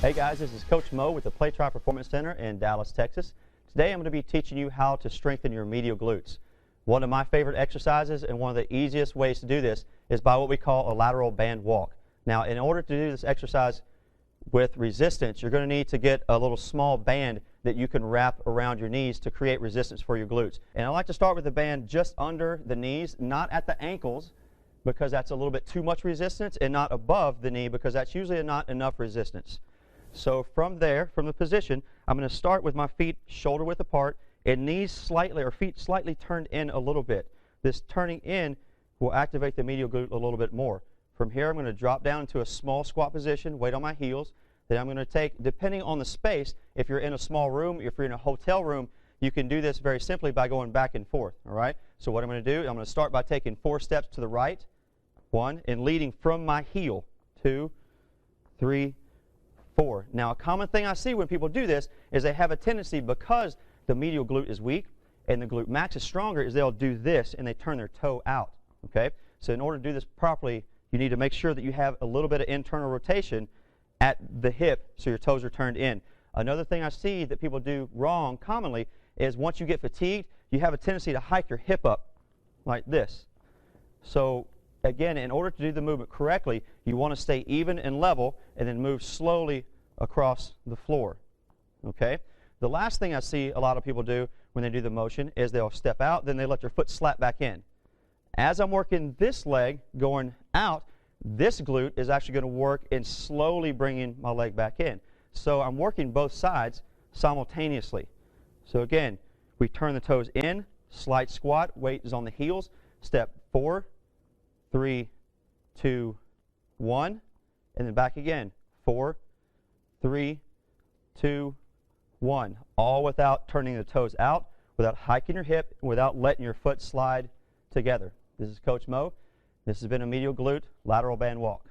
Hey guys, this is Coach Mo with the Play Try Performance Center in Dallas, Texas. Today I'm going to be teaching you how to strengthen your medial glutes. One of my favorite exercises and one of the easiest ways to do this is by what we call a lateral band walk. Now, in order to do this exercise with resistance, you're going to need to get a little small band that you can wrap around your knees to create resistance for your glutes. And I like to start with the band just under the knees, not at the ankles, because that's a little bit too much resistance, and not above the knee because that's usually not enough resistance. So from there, from the position, I'm going to start with my feet shoulder width apart and knees slightly, or feet slightly turned in a little bit. This turning in will activate the medial glute a little bit more. From here, I'm going to drop down into a small squat position, weight on my heels. Then I'm going to take, depending on the space, if you're in a small room, if you're in a hotel room, you can do this very simply by going back and forth, all right? So what I'm going to do, I'm going to start by taking 4 steps to the right, 1, and leading from my heel, 2, 3, 4. Now, a common thing I see when people do this is they have a tendency, because the medial glute is weak and the glute max is stronger, is they'll do this and they turn their toe out, okay? So in order to do this properly, you need to make sure that you have a little bit of internal rotation at the hip so your toes are turned in. Another thing I see that people do wrong commonly is once you get fatigued, you have a tendency to hike your hip up like this. So again, in order to do the movement correctly, you want to stay even and level and then move slowly across the floor, okay? The last thing I see a lot of people do when they do the motion is they'll step out, then they let their foot slap back in. As I'm working this leg going out, this glute is actually going to work in slowly bringing my leg back in. So I'm working both sides simultaneously. So again, we turn the toes in, slight squat, weight is on the heels, step 4, 3, 2, 1, and then back again, 4, 3, 2, 1, all without turning the toes out, without hiking your hip, without letting your foot slide together. This is Coach Mo. This has been a medial glute lateral band walk.